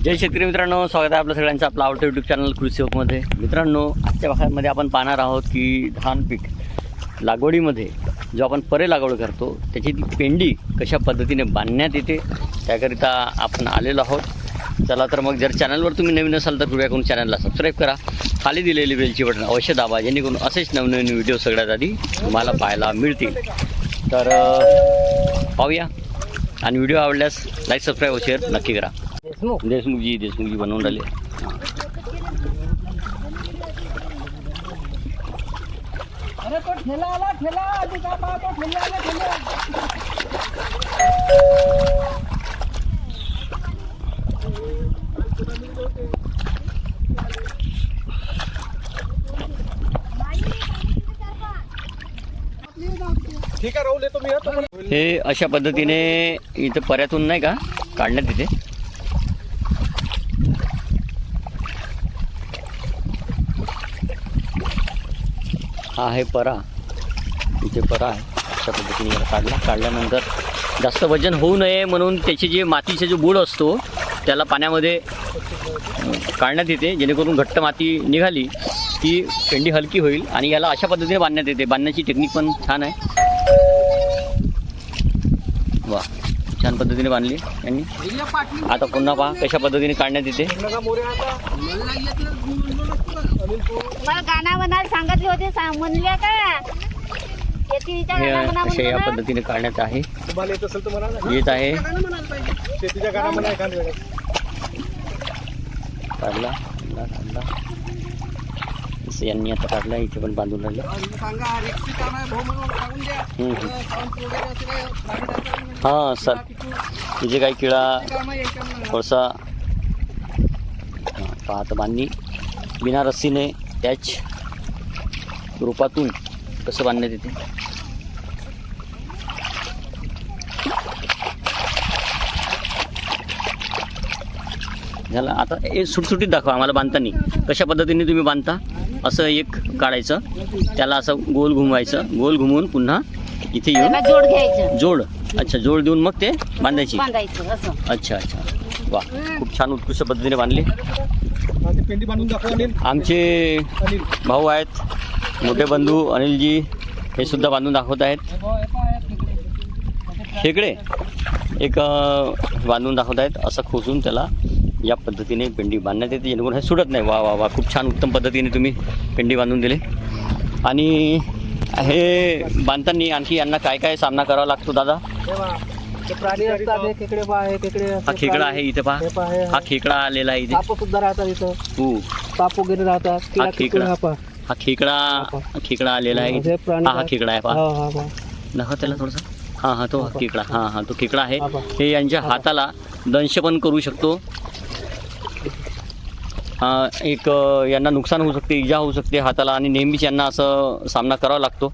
जय शेतकरी मित्रांनो, स्वागत आहे आपलं सगळ्यांचं आपलं आवडतं यूट्यूब चॅनल कृषी मध्ये. मित्रांनो, आजच्या भागामध्ये आपण पाहणार आहोत की धान पीक लागवडीमध्ये जो आपण परे लागवड करतो त्याची ती पेंडी कशा पद्धतीने बांधण्यात येते त्याकरिता आपण आलेलो आहोत. चला तर मग जर चॅनलवर तुम्ही नवीन असाल तर कृपया करून चॅनलला सबस्क्राईब करा, खाली दिलेली बेलची बटन अवश्य दाबा, जेणेकरून असेच नवनवीन व्हिडिओ सगळ्यात आधी तुम्हाला पाहायला मिळतील. तर पाहूया, आणि व्हिडिओ आवडल्यास लाईक सबस्क्राईब व शेअर नक्की करा. देशमुखजी बनवून राहिले. अरे तो ठेला आला, ठेला आधी का पाहतो, ठेला आला, ठेला. ठीक आहे, राहू देतो मी. हे अशा पद्धतीने इथं पर्यातून नाही का काढण्यात येते. हा आहे परा, इथे परा आहे. अशा पद्धतीने याला काढल्यानंतर जास्त वजन होऊ नये म्हणून त्याची जे मातीचा जो बूड असतो त्याला पाण्यामध्ये काढण्यात येते, जेणेकरून घट्ट माती निघाली की पेंडी हलकी होईल. आणि याला अशा पद्धतीने बांधण्यात येते. बांधण्याची टेक्निक पण छान आहे. वा, छान पद्धतीने बांधली यांनी. आता पुन्हा पहा कशा पद्धतीने काढण्यात येते. मला गाणं म्हणायला सांगितले होते, म्हणल्या का हे अशा या पद्धतीने काढण्यात आहे. येत आहे. काढला असं यांनी आता काढला. इथे पण बांधून राहिलं. हां सर, तिथे काही किळा थोडासा पाहत बांधणी बिना रस्सीने त्याच रूपातून कसं बांधण्यात येते. झालं. आता हे सुटसुटीत दाखवा आम्हाला बांधताना कशा पद्धतीने तुम्ही बांधता. असं एक काढायचं, त्याला असं गोल घुमवायचं, गोल घुमवून पुन्हा इथे येऊन जोड घ्यायचं. जोड, अच्छा, जोड देऊन मग ते बांधायची. असं. अच्छा अच्छा, वा, खूप छान उत्कृष्ट पद्धतीने बांधले. आमचे भाऊ आहेत, मोठे बंधू अनिलजी, हे सुद्धा बांधून दाखवत आहेत. खेकडे एक बांधून दाखवत आहेत. असं खोसून त्याला या पद्धतीने पेंडी बांधण्यात येते, जेणेकरून हे सुटत नाही. वा वा वा, खूप छान उत्तम पद्धतीने तुम्ही पेंडी बांधून दिले. आणि हे बांधताना आणखी यांना काय काय सामना करावा लागतो दादा. प्राणी असतात, हे खेकडे आहे, खेकडे. हा खेकडा आहे इथे पहा. हा खेकडा आलेला आहे इथे. साप सुद्धा राहतात इथं. हो, साप वगैरे राहतात. हा खेकडा आलेला आहे इथे. हा खेकडा आहे पहा. नका त्याला थोडंसं. हा तो खेकडा. हा तो खेकडा आहे. हे यांच्या हाताला दंश पण करू शकतो. एक यांना नुकसान होऊ शकते, इजा होऊ शकते हाताला, आणि नेहमीच यांना असं सामना करावा लागतो.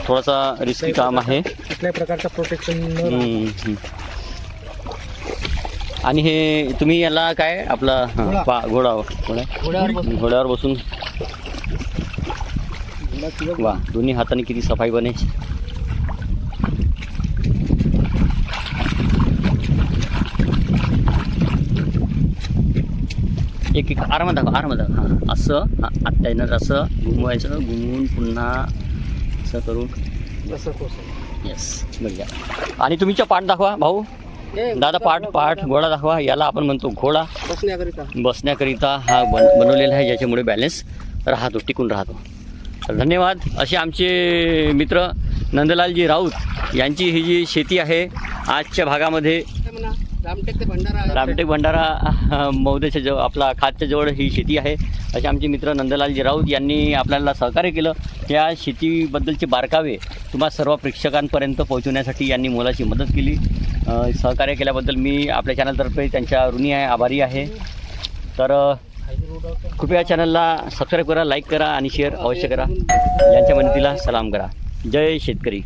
थोडासा रिस्की काम आहे. कुठल्याही प्रकारचं प्रोटेक्शन. आणि हे तुम्ही याला काय आपला घोड्यावर बसून, वा, दोन्ही हाताने किती सफाई बनायची. एक आरामात दाखवा. हां, असं आत्तानं असं घुमवायचं, घुमवून पुन्हा असं करून येस, बघा. आणि तुमच्या पाठ दाखवा भाऊ दादा. पाठ घोडा दाखवा. याला आपण म्हणतो घोडा. बसण्याकरिता हा बनवलेला आहे, ज्याच्यामुळे बॅलन्स राहतो, टिकून राहतो. तर धन्यवाद. असे आमचे मित्र नंदलालजी राऊत यांची ही जी शेती आहे आजच्या भागामध्ये, रामटेक भंडारा मौदेच्या जवळ, आपला खातच्या जवळ ही शेती आहे. असे आमचे मित्र नंदलालजी राऊत यांनी आपल्याला सहकार्य केलं. या शेतीबद्दलचे बारकावे तुम्हा सर्व प्रेक्षकांपर्यंत पोहोचवण्यासाठी यांनी मोलाची मदत केली. सहकार्य केल्याबद्दल मी आपल्या चॅनलतर्फे त्यांच्या ऋणी आहे, आभारी आहे. तर कृपया चॅनलला सबस्क्राईब करा, लाईक करा आणि शेअर अवश्य करा. यांच्या मदतीला सलाम करा. जय शेतकरी.